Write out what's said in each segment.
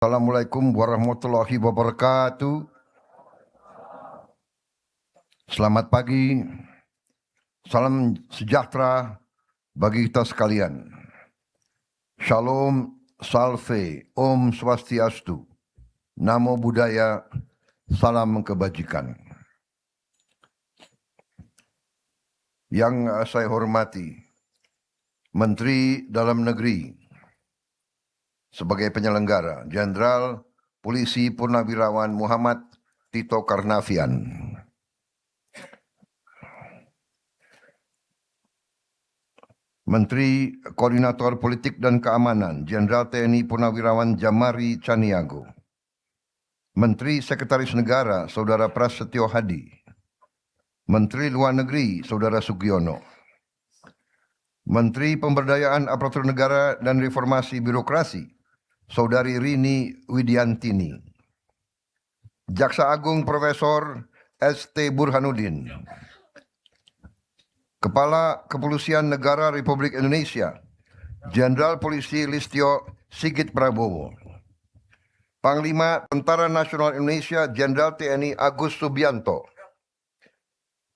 Assalamualaikum warahmatullahi wabarakatuh. Selamat pagi, salam sejahtera bagi kita sekalian. Shalom, salve, Om Swastiastu, Namo Buddhaya, salam kebajikan. Yang saya hormati, Menteri Dalam Negeri, sebagai penyelenggara, Jenderal Polisi Purnawirawan Muhammad Tito Karnavian. Menteri Koordinator Politik dan Keamanan, Jenderal TNI Purnawirawan Jamari Caniago. Menteri Sekretaris Negara, Saudara Prasetyo Hadi. Menteri Luar Negeri, Saudara Sugiono. Menteri Pemberdayaan Aparatur Negara dan Reformasi Birokrasi, Saudari Rini Widiantini. Jaksa Agung Profesor S.T. Burhanuddin. Kepala Kepolisian Negara Republik Indonesia, Jenderal Polisi Listio Sigit Prabowo. Panglima Tentara Nasional Indonesia, Jenderal TNI Agus Subianto.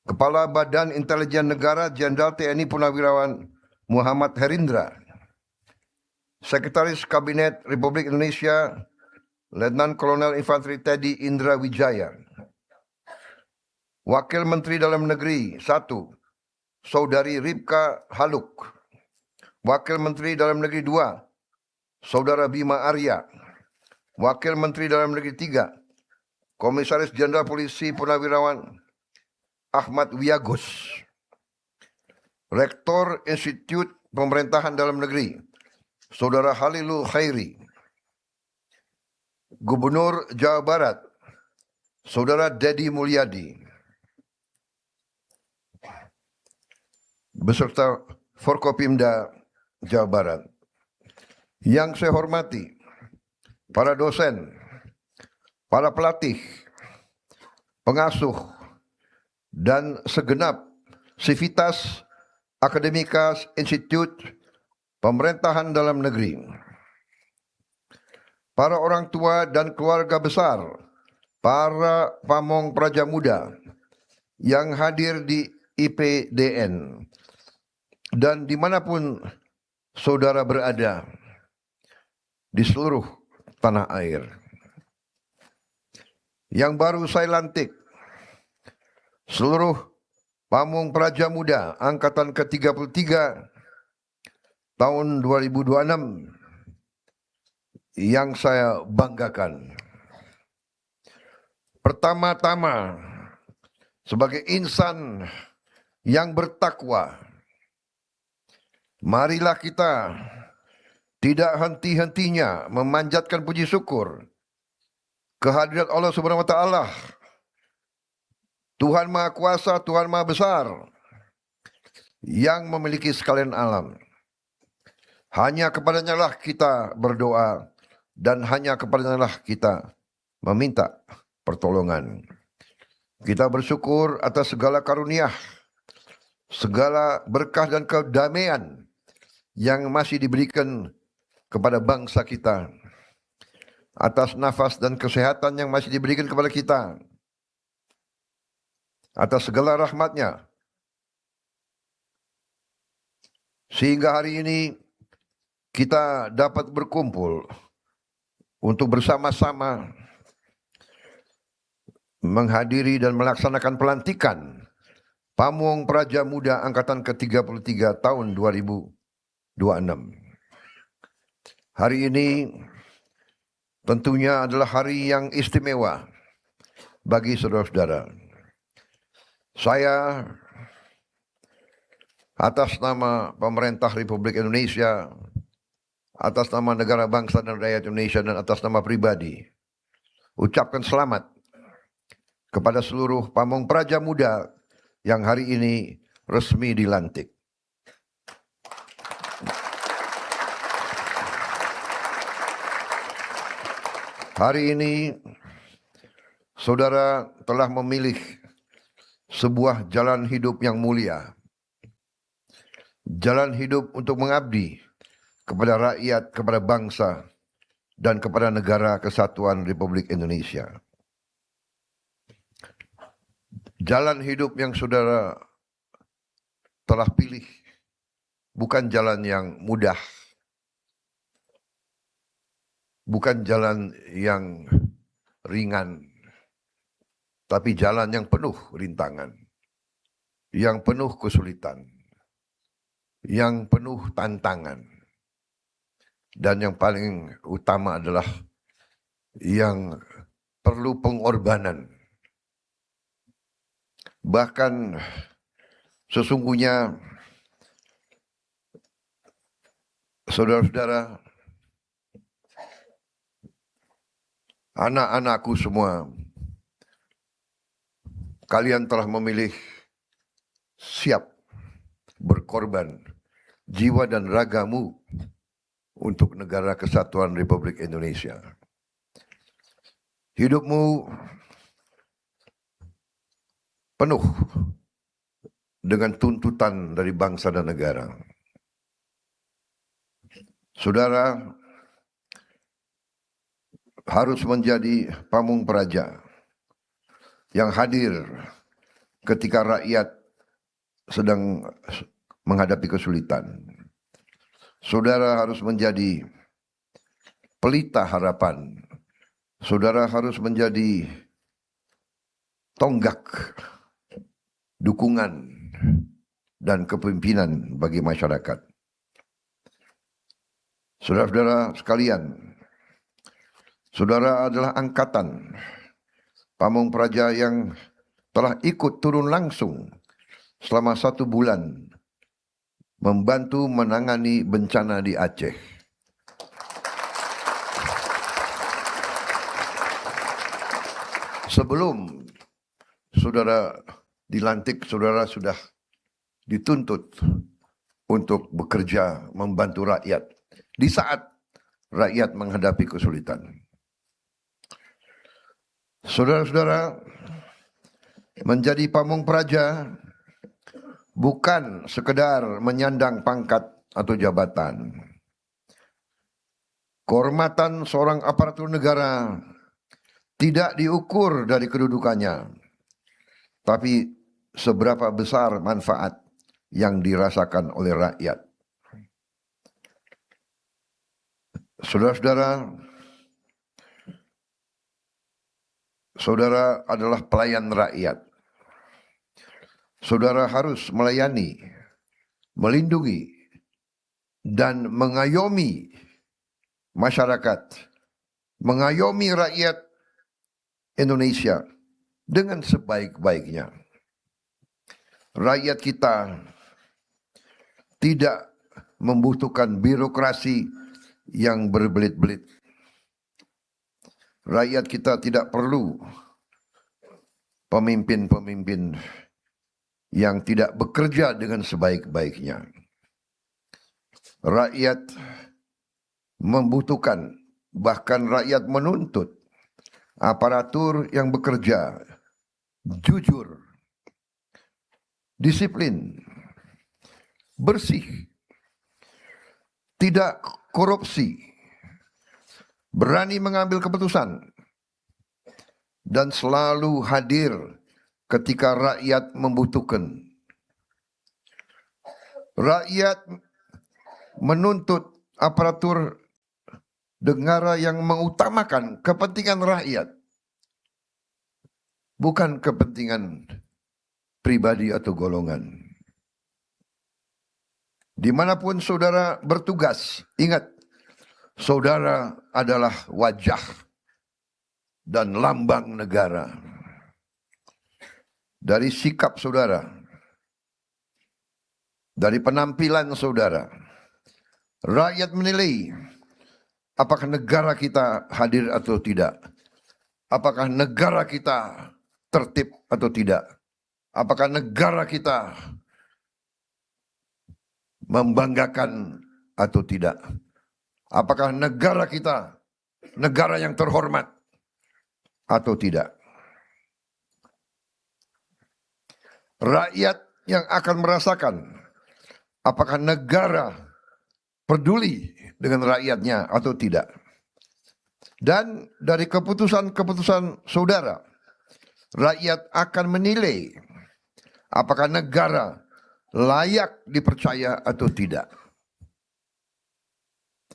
Kepala Badan Intelijen Negara, Jenderal TNI Purnawirawan Muhammad Herindra. Sekretaris Kabinet Republik Indonesia, Letnan Kolonel Infanteri Teddy Indra Wijaya. Wakil Menteri Dalam Negeri 1, Saudari Ripka Haluk. Wakil Menteri Dalam Negeri 2, Saudara Bima Arya. Wakil Menteri Dalam Negeri 3, Komisaris Jenderal Polisi Purnawirawan Ahmad Wiyagus. Rektor Institut Pemerintahan Dalam Negeri, Saudara Halilul Khairi. Gubernur Jawa Barat, Saudara Dedi Mulyadi. Beserta Forkopimda Jawa Barat. Yang saya hormati, para dosen, para pelatih, pengasuh, dan segenap sivitas akademika Institut Pemerintahan Dalam Negeri. Para orang tua dan keluarga besar, para pamong praja muda yang hadir di IPDN dan dimanapun saudara berada di seluruh tanah air. Yang baru saya lantik, seluruh pamong praja muda angkatan ke-33 tahun 2026 yang saya banggakan. Pertama-tama, sebagai insan yang bertakwa, marilah kita tidak henti-hentinya memanjatkan puji syukur kehadirat Allah Subhanahu wa taala, Tuhan Maha Kuasa, Tuhan Maha Besar, yang memiliki sekalian alam. Hanya kepadanya lah kita berdoa, dan hanya kepadanya lah kita meminta pertolongan. Kita bersyukur atas segala karunia, segala berkah dan kedamaian yang masih diberikan kepada bangsa kita, atas nafas dan kesehatan yang masih diberikan kepada kita, atas segala rahmatnya, sehingga hari ini kita dapat berkumpul untuk bersama-sama menghadiri dan melaksanakan pelantikan Pamong Praja Muda Angkatan ke-33 tahun 2026. Hari ini tentunya adalah hari yang istimewa bagi saudara-saudara. Saya atas nama pemerintah Republik Indonesia, atas nama negara bangsa dan rakyat Indonesia, dan atas nama pribadi, ucapkan selamat kepada seluruh pamong praja muda yang hari ini resmi dilantik. Hari ini saudara telah memilih sebuah jalan hidup yang mulia. Jalan hidup untuk mengabdi kepada rakyat, kepada bangsa, dan kepada Negara Kesatuan Republik Indonesia. Jalan hidup yang saudara telah pilih bukan jalan yang mudah, bukan jalan yang ringan, tapi jalan yang penuh rintangan, yang penuh kesulitan, yang penuh tantangan, dan yang paling utama adalah yang perlu pengorbanan. Bahkan sesungguhnya saudara-saudara, anak-anakku semua, kalian telah memilih siap berkorban jiwa dan ragamu untuk Negara Kesatuan Republik Indonesia. Hidupmu penuh dengan tuntutan dari bangsa dan negara. Saudara harus menjadi pamung praja yang hadir ketika rakyat sedang menghadapi kesulitan. Saudara harus menjadi pelita harapan. Saudara harus menjadi tonggak dukungan dan kepemimpinan bagi masyarakat. Saudara-saudara sekalian, saudara adalah angkatan pamung praja yang telah ikut turun langsung selama 1 bulan membantu menangani bencana di Aceh. Sebelum saudara dilantik, saudara sudah dituntut untuk bekerja membantu rakyat di saat rakyat menghadapi kesulitan. Saudara-saudara, menjadi pamung praja bukan sekedar menyandang pangkat atau jabatan. Kehormatan seorang aparatur negara tidak diukur dari kedudukannya, tapi seberapa besar manfaat yang dirasakan oleh rakyat. Saudara-saudara, saudara adalah pelayan rakyat. Saudara harus melayani, melindungi, dan mengayomi masyarakat, mengayomi rakyat Indonesia dengan sebaik-baiknya. Rakyat kita tidak membutuhkan birokrasi yang berbelit-belit. Rakyat kita tidak perlu pemimpin-pemimpin yang tidak bekerja dengan sebaik-baiknya. Rakyat membutuhkan, bahkan rakyat menuntut aparatur yang bekerja jujur, disiplin, bersih, tidak korupsi, berani mengambil keputusan, dan selalu hadir ketika rakyat membutuhkan. Rakyat menuntut aparatur negara yang mengutamakan kepentingan rakyat, bukan kepentingan pribadi atau golongan. Dimanapun saudara bertugas, ingat, saudara adalah wajah dan lambang negara. Dari sikap saudara, dari penampilan saudara, rakyat menilai apakah negara kita hadir atau tidak. Apakah negara kita tertib atau tidak. Apakah negara kita membanggakan atau tidak. Apakah negara kita negara yang terhormat atau tidak. Rakyat yang akan merasakan apakah negara peduli dengan rakyatnya atau tidak. Dan dari keputusan-keputusan saudara, rakyat akan menilai apakah negara layak dipercaya atau tidak.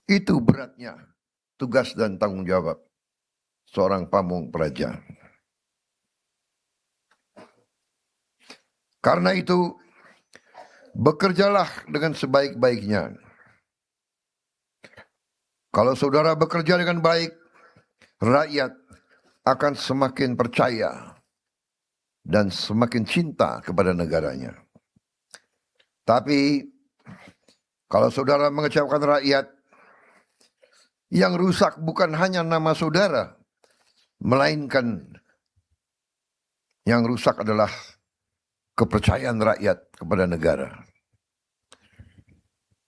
Itu beratnya tugas dan tanggung jawab seorang pamong praja. Karena itu, bekerjalah dengan sebaik-baiknya. Kalau saudara bekerja dengan baik, rakyat akan semakin percaya dan semakin cinta kepada negaranya. Tapi kalau saudara mengecewakan rakyat, yang rusak bukan hanya nama saudara, melainkan yang rusak adalah kepercayaan rakyat kepada negara.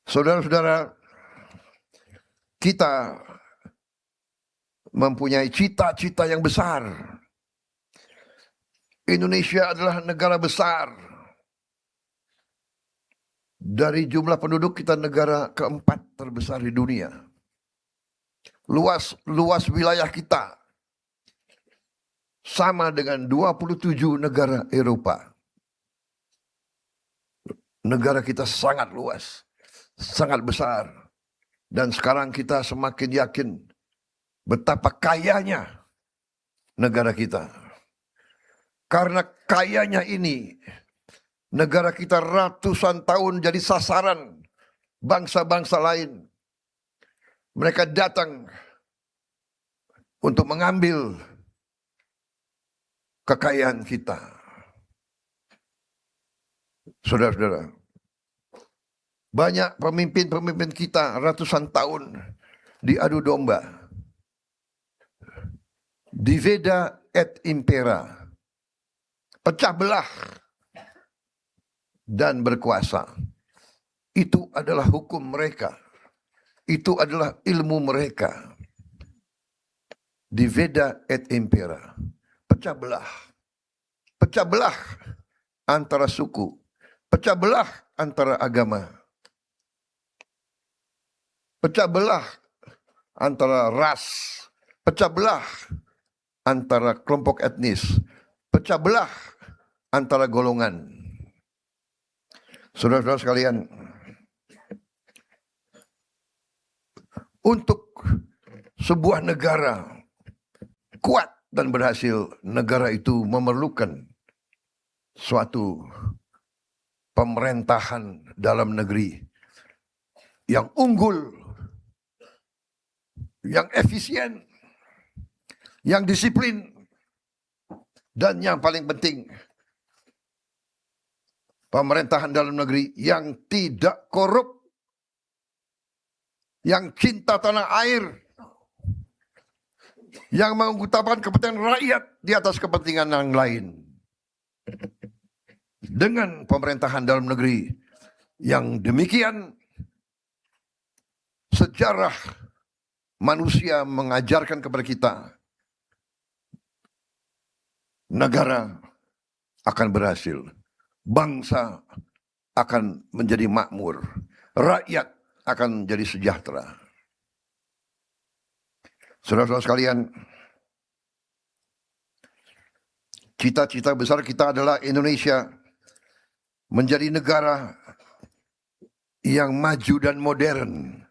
Saudara-saudara, kita mempunyai cita-cita yang besar. Indonesia adalah negara besar. Dari jumlah penduduk kita negara keempat terbesar di dunia. Luas wilayah kita sama dengan 27 negara Eropa. Negara kita sangat luas, sangat besar. Dan sekarang kita semakin yakin betapa kayanya negara kita. Karena kayanya ini, negara kita ratusan tahun jadi sasaran bangsa-bangsa lain. Mereka datang untuk mengambil kekayaan kita. Saudara-saudara, banyak pemimpin-pemimpin kita ratusan tahun diadu domba. Divida et impera. Pecah belah dan berkuasa. Itu adalah hukum mereka. Itu adalah ilmu mereka. Divida et impera. Pecah belah. Pecah belah antara suku. Pecah belah antara agama. Pecah belah antara ras, pecah belah antara kelompok etnis, pecah belah antara golongan. Saudara-saudara sekalian, untuk sebuah negara kuat dan berhasil, negara itu memerlukan suatu pemerintahan dalam negeri yang unggul, yang efisien, yang disiplin, dan yang paling penting, pemerintahan dalam negeri yang tidak korup, yang cinta tanah air, yang mengutamakan kepentingan rakyat di atas kepentingan yang lain. Dengan pemerintahan dalam negeri yang demikian, sejarah manusia mengajarkan kepada kita, negara akan berhasil, bangsa akan menjadi makmur, rakyat akan menjadi sejahtera. Saudara-saudara sekalian, cita-cita besar kita adalah Indonesia menjadi negara yang maju dan modern.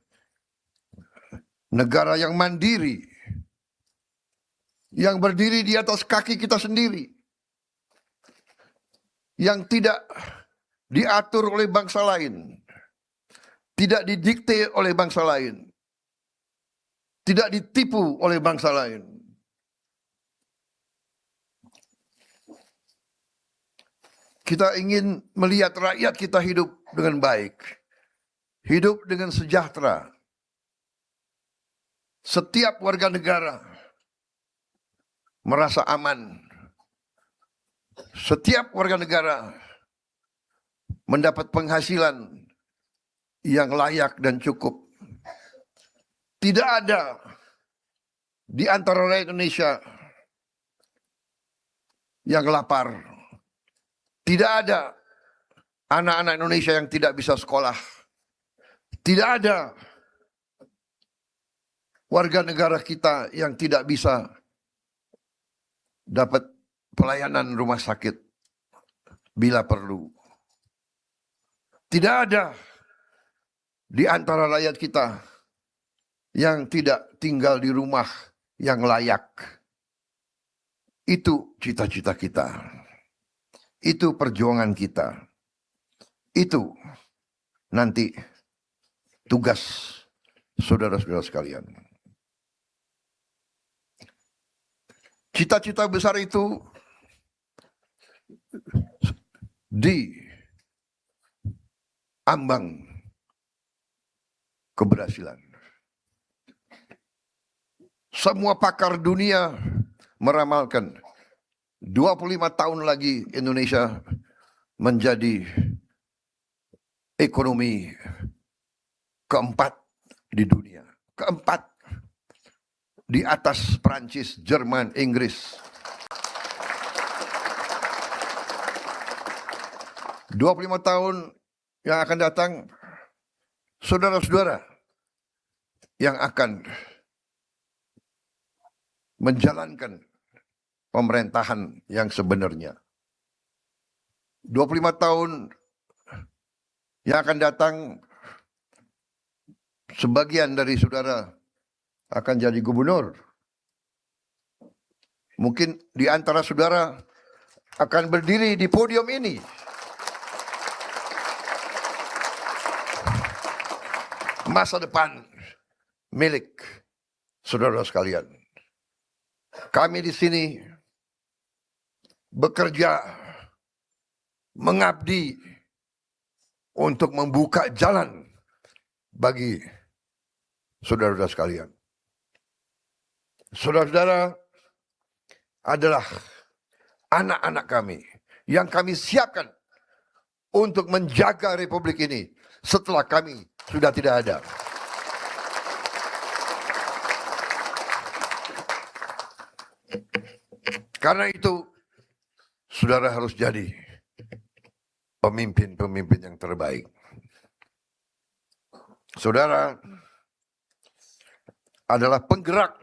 Negara yang mandiri, yang berdiri di atas kaki kita sendiri, yang tidak diatur oleh bangsa lain, tidak didikte oleh bangsa lain, tidak ditipu oleh bangsa lain. Kita ingin melihat rakyat kita hidup dengan baik, hidup dengan sejahtera. Setiap warga negara merasa aman. Setiap warga negara mendapat penghasilan yang layak dan cukup. Tidak ada di antara rakyat Indonesia yang lapar. Tidak ada anak-anak Indonesia yang tidak bisa sekolah. Tidak ada warga negara kita yang tidak bisa dapat pelayanan rumah sakit bila perlu. Tidak ada di antara rakyat kita yang tidak tinggal di rumah yang layak. Itu cita-cita kita. Itu perjuangan kita. Itu nanti tugas saudara-saudara sekalian. Cita-cita besar itu di ambang keberhasilan. Semua pakar dunia meramalkan 25 tahun lagi Indonesia menjadi ekonomi keempat di dunia. Keempat di atas Prancis, Jerman, Inggris. 25 tahun yang akan datang, saudara-saudara yang akan menjalankan pemerintahan yang sebenarnya. 25 tahun yang akan datang, sebagian dari saudara akan jadi gubernur. Mungkin di antara saudara akan berdiri di podium ini. Masa depan milik saudara sekalian. Kami di sini bekerja, mengabdi untuk membuka jalan bagi saudara-saudara sekalian. Saudara-saudara adalah anak-anak kami yang kami siapkan untuk menjaga republik ini setelah kami sudah tidak ada. Karena itu, saudara harus jadi pemimpin-pemimpin yang terbaik. Saudara adalah penggerak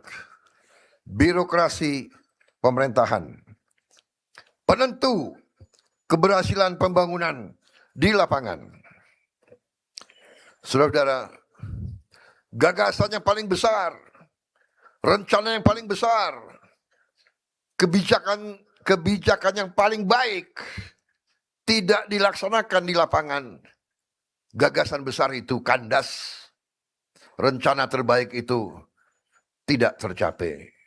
birokrasi pemerintahan, penentu keberhasilan pembangunan di lapangan. Saudara-saudara, gagasan yang paling besar, rencana yang paling besar, kebijakan yang paling baik tidak dilaksanakan di lapangan. Gagasan besar itu kandas, rencana terbaik itu tidak tercapai.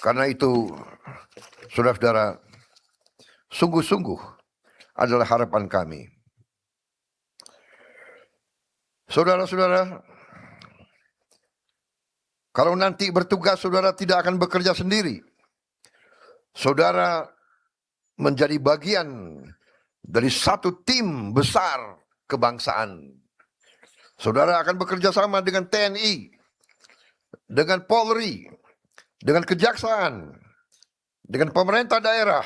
Karena itu, saudara-saudara, sungguh-sungguh adalah harapan kami. Saudara-saudara, kalau nanti bertugas, saudara tidak akan bekerja sendiri. Saudara menjadi bagian dari satu tim besar kebangsaan. Saudara akan bekerja sama dengan TNI, dengan Polri, dengan Kejaksaan, dengan pemerintah daerah,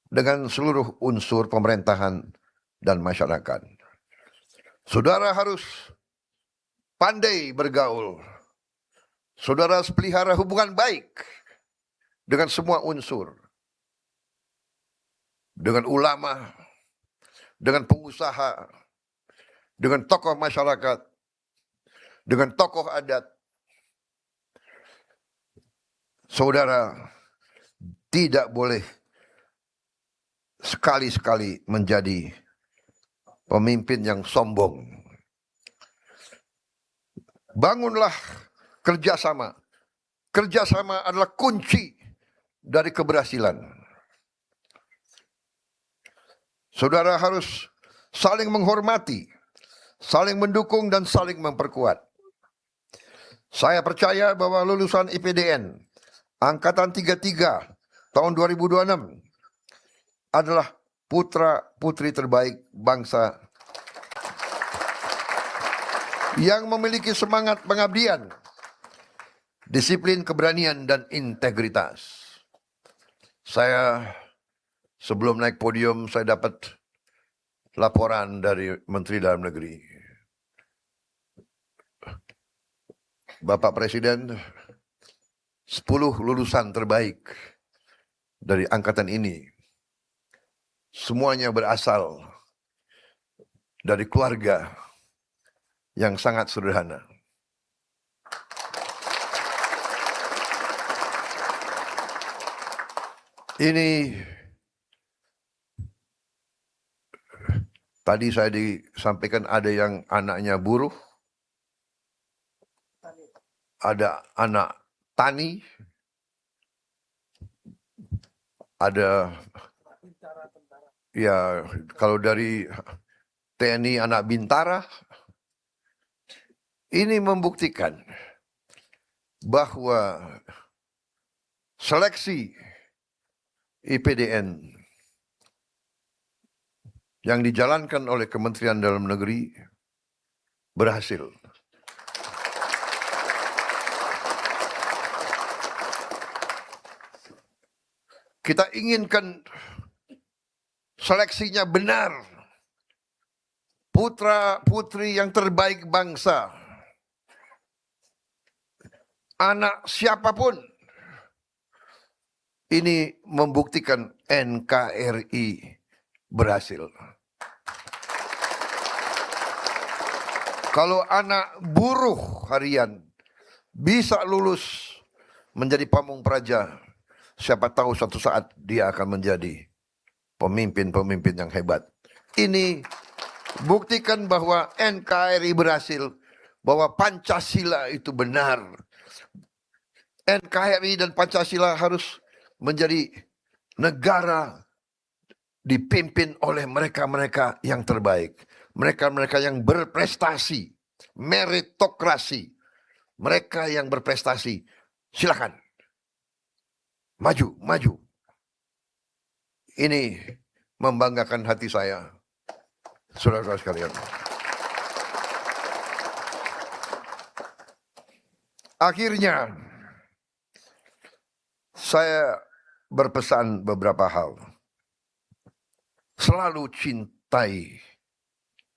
dengan seluruh unsur pemerintahan dan masyarakat. Saudara harus pandai bergaul. Saudara harus pelihara hubungan baik dengan semua unsur. Dengan ulama, dengan pengusaha, dengan tokoh masyarakat, dengan tokoh adat. Saudara tidak boleh sekali-sekali menjadi pemimpin yang sombong. Bangunlah kerjasama. Kerjasama adalah kunci dari keberhasilan. Saudara harus saling menghormati, saling mendukung, dan saling memperkuat. Saya percaya bahwa lulusan IPDN Angkatan 33 tahun 2026 adalah putra-putri terbaik bangsa yang memiliki semangat pengabdian, disiplin, keberanian, dan integritas. Saya sebelum naik podium, saya dapat laporan dari Menteri Dalam Negeri. Bapak Presiden, 10 lulusan terbaik dari angkatan ini semuanya berasal dari keluarga yang sangat sederhana. Ini tadi saya disampaikan ada yang anaknya buruh, ada anak tani, ada ya kalau dari TNI anak bintara. Ini membuktikan bahwa seleksi IPDN yang dijalankan oleh Kementerian Dalam Negeri berhasil. Kita inginkan seleksinya benar. Putra putri yang terbaik bangsa. Anak siapapun. Ini membuktikan NKRI berhasil. Kalau anak buruh harian bisa lulus menjadi pamung praja, siapa tahu suatu saat dia akan menjadi pemimpin-pemimpin yang hebat. Ini buktikan bahwa NKRI berhasil, bahwa Pancasila itu benar. NKRI dan Pancasila harus menjadi negara dipimpin oleh mereka-mereka yang terbaik. Mereka-mereka yang berprestasi, meritokrasi. Mereka yang berprestasi, silakan. Maju, maju. Ini membanggakan hati saya, saudara-saudara sekalian. Akhirnya, saya berpesan beberapa hal. Selalu cintai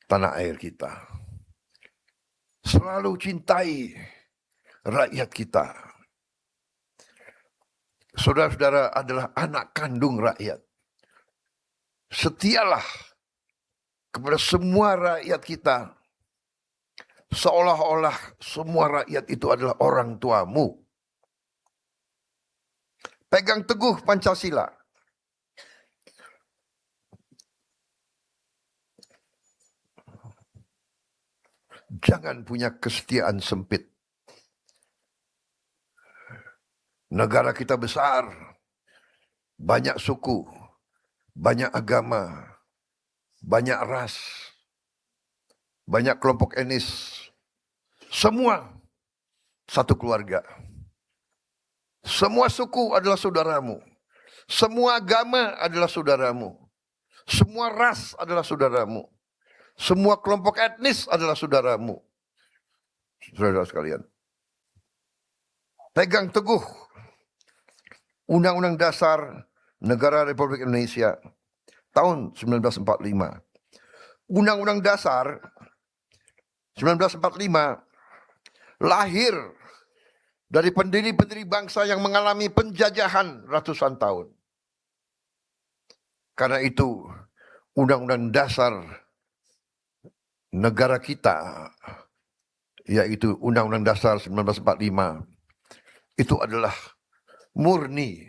tanah air kita. Selalu cintai rakyat kita. Saudara-saudara adalah anak kandung rakyat. Setialah kepada semua rakyat kita. Seolah-olah semua rakyat itu adalah orang tuamu. Pegang teguh Pancasila. Jangan punya kesetiaan sempit. Negara kita besar, banyak suku, banyak agama, banyak ras, banyak kelompok etnis. Semua satu keluarga. Semua suku adalah saudaramu. Semua agama adalah saudaramu. Semua ras adalah saudaramu. Semua kelompok etnis adalah saudaramu. Saudara sekalian. Pegang teguh Undang-Undang Dasar Negara Republik Indonesia tahun 1945. Undang-Undang Dasar 1945 lahir dari pendiri-pendiri bangsa yang mengalami penjajahan ratusan tahun. Karena itu, Undang-Undang Dasar negara kita, yaitu Undang-Undang Dasar 1945, itu adalah murni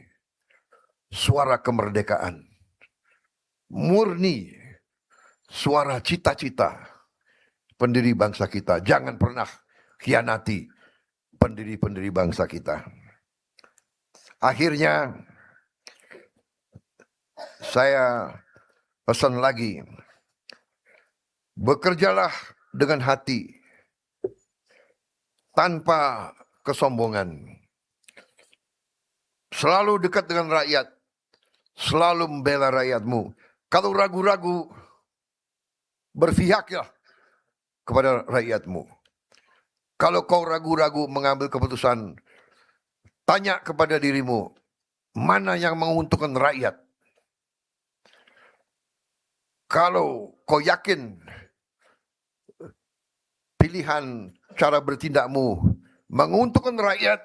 suara kemerdekaan. Murni suara cita-cita pendiri bangsa kita. Jangan pernah khianati pendiri-pendiri bangsa kita. Akhirnya saya pesan lagi, bekerjalah dengan hati tanpa kesombongan. Selalu dekat dengan rakyat, selalu membela rakyatmu. Kalau ragu-ragu, berpihaklah kepada rakyatmu. Kalau kau ragu-ragu mengambil keputusan, tanya kepada dirimu, mana yang menguntungkan rakyat? Kalau kau yakin pilihan cara bertindakmu menguntungkan rakyat,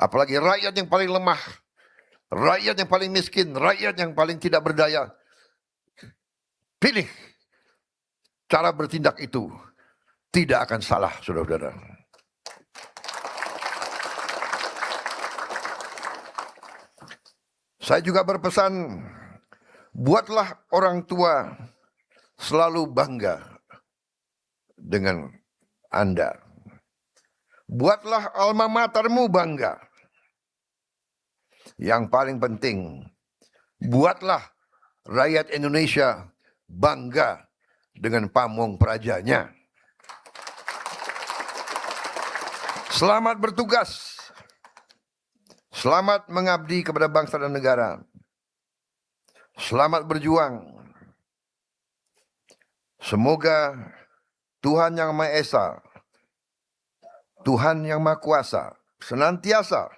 apalagi rakyat yang paling lemah, rakyat yang paling miskin, rakyat yang paling tidak berdaya, pilih cara bertindak itu, tidak akan salah, saudara-saudara. Saya juga berpesan, buatlah orang tua selalu bangga dengan Anda. Buatlah alma matermu bangga. Yang paling penting, buatlah rakyat Indonesia bangga dengan pamong prajanya. Selamat bertugas. Selamat mengabdi kepada bangsa dan negara. Selamat berjuang. Semoga Tuhan Yang Maha Esa, Tuhan Yang Maha Kuasa, senantiasa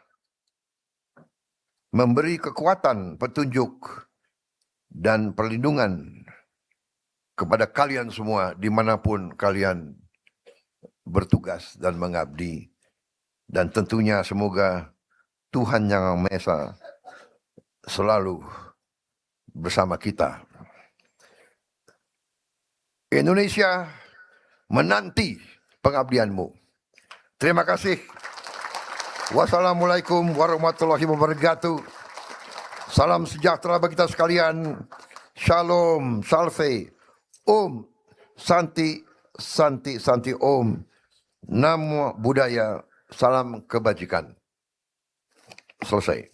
memberi kekuatan, petunjuk, dan perlindungan kepada kalian semua dimanapun kalian bertugas dan mengabdi. Dan tentunya semoga Tuhan Yang Maha Esa selalu bersama kita. Indonesia menanti pengabdianmu. Terima kasih. Wassalamualaikum warahmatullahi wabarakatuh. Salam sejahtera bagi kita sekalian. Shalom, salve, Om, Santi, Santi, Santi, Om. Namo Buddhaya, salam kebajikan. Selesai.